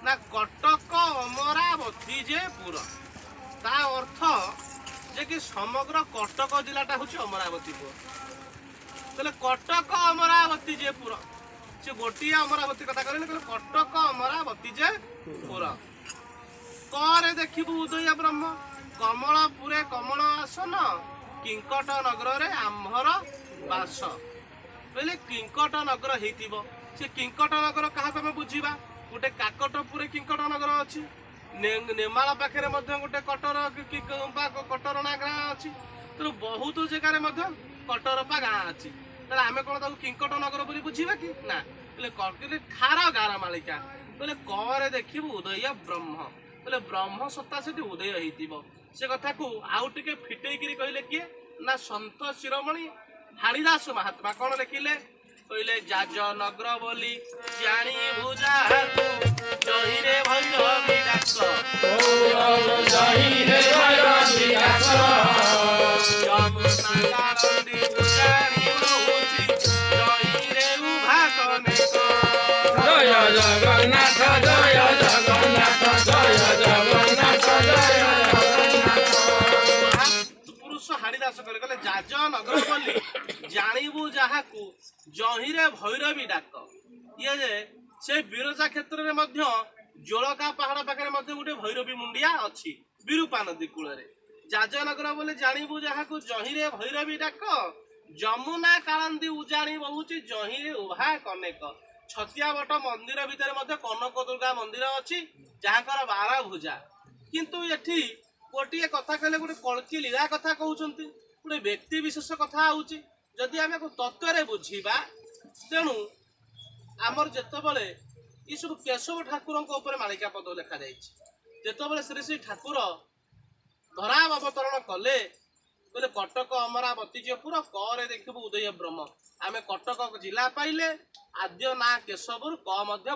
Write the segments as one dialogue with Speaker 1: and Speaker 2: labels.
Speaker 1: ना कटक अमरावती जे पुर ता अर्थ जे कि समग्र कटक जिलाटा हूँ अमरावतीपुर तेल कटक अमरावती जे पुर से गोटे अमरावती कथा कहले कटक अमरावती जे पुर करे देखिबू उदय ब्रह्म कमलपुरे कमल आसन किंकट नगर रे आम्भर बास बोले किंकट नगर हेतिबो से किंकट नगर क्या आम बुझा गोटे काकटपुरे किंकट नगर अच्छी नेमाल पाखे गोटे कटरणा गाँ अच्छी तेणु बहुत जगार कटरपा गाँ अच्छी तेल आम कौन किंकट नगर बोली बुझा कि ना बोले खार गार मालिका बोले करे देखिबू उदय ब्रह्म बोले ब्रह्म सत्ता से उदय हो से कथा को आउ टे फिटेकरी कहले किए ना सन्त शिरोमणि हाड़ीदास महात्मा कौन लिखिले कहले जाज नगर बोली जानी बुझा जही रे भैर विरास जही रे भैर विरास जमुनाकारंदी बुझानी बहुची जही रे उभा कनेक जय जगन्नाथ जय जगन्नाथ जय जगन्नाथ जय पुरुष हाड़ीदास कहले जाज नगर बोली जानबू जहाँ जही रे भैरवी डाक ये जे से बिरजा क्षेत्र में जोड़का पहाड़ पाखे गोटे भैरवी मुंडिया अच्छी विरूपा नदी कूल जाजनगर बोले जानबू जहाँ जही रे भैरवी डाक जमुना कालंदी उजाणी बहुची जही रे उभा कनेक छतिया बट मंदिर भितर कनक दुर्गा मंदिर अच्छी जहाँ 12 भुजा किंतु एठी गोटे कथा कहले गोटे कल्की लीला कथा कहते गोटे व्यक्ति विशेष कथा होची जदि आम तत्व बुझा तेणु आमर जितेबले ये सब केशव ठाकुर मालिका पद लिखा जितेबले श्री श्री ठाकुर धरा अवतरण कले बोले कटक अमरावती जे पुर करे देखिबू उदय ब्रह्म आम कटक जिला पाइले आद्य ना केशवर क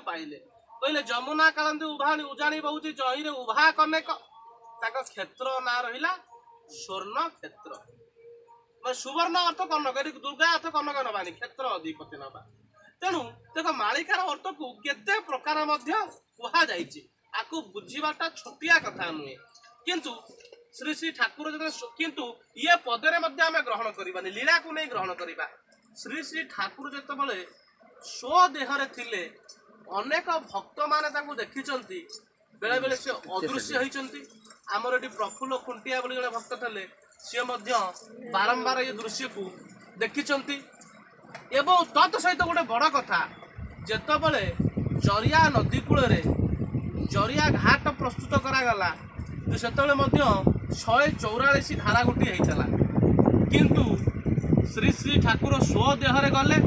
Speaker 1: पाइले कहले जमुना कालंदी उभाणी उजाणी बहुची जही रे उभा कनेक क्षेत्र ना रहिला स्वर्ण क्षेत्र सुवर्ण अर्थ कनक दुर्गा अर्थ कनक नबानी क्षेत्र अधिपति नबा तेणु देख मालिकार अर्थ को केते प्रकार आपको बुझाटा छोटिया कथा नुहे किंतु श्री श्री ठाकुर किंतु ये पदरे आम ग्रहण करवानी लीला को नहीं ग्रहण करवा श्री श्री ठाकुर जितेबले स्वदेहरे थिले अनेक भक्त माने देखी बेले बेले से अदृश्य होती आमर ये प्रफुल्ल खुंटिया बोली जड़े भक्त थे सी बारंबार ये दृश्य को देखी एवं तत् सहित गोटे बड़ कथा जितेबले जरिया नदी कूल जरिया घाट प्रस्तुत करागला से 144 धारा गोटे होता किंतु श्री श्री ठाकुर स्वदेहरे गले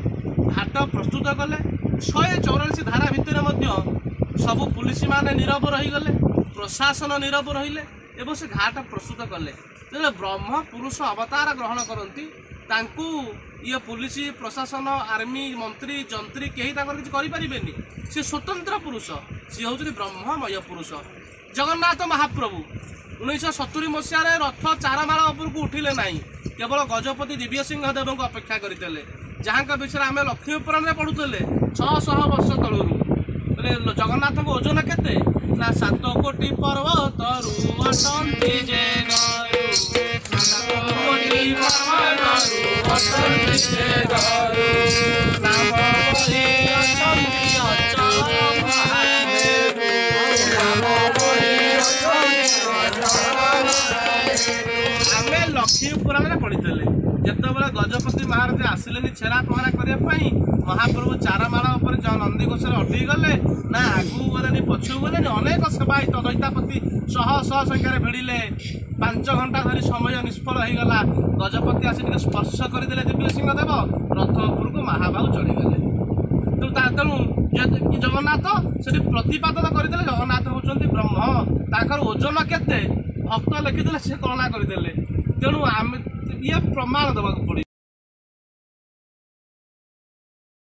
Speaker 1: घाट प्रस्तुत कले 144 धारा भितर सबू पुलिस माने नीरव रहीगले प्रशासन नीरव रहिले एवं से घाट प्रस्तुत कले जो ब्रह्म पुरुष अवतार ग्रहण करती तांकू ये पुलिस प्रशासन आर्मी मंत्री जंत्री कहीं किसी करें सी स्वतंत्र पुरुष सी हूँ ब्रह्ममय पुरुष जगन्नाथ महाप्रभु 1970 मसीह रथ चारमाल उपरକୁ उठिले नहीं केवल गजपति दिव्य सिंह देव को अपेक्षा करते जहाँ विषय आम लक्ष्मी पुराण में पढ़ुले 600 वर्ष तलू बोले जगन्नाथ को ओजन केते ना 7 कोटी पर्वत लक्ष्मी पुराण में पढ़ी जितेबाला गजपति महाराज आसिले छेरा पहरा करने महाप्रभु चारमाला नंदीघोष अटई गले ना आगू गले पछू गले अनेक सेवायत दैतापति शह शह संख्यार भिड़े 5 घंटा धरी समय निष्फल होगला गजपति आसी स्पर्श करदे दिव्य सिंह देव रथ उपरको महाबाहु चढ़ीगले तेणु जगन्नाथ से प्रतिपादन करदे जगन्नाथ होती ब्रह्म ताकर ओजन केते भक्त लिखिदे से कलना करदे तेणु आम ये प्रमाण देवाक पड़े।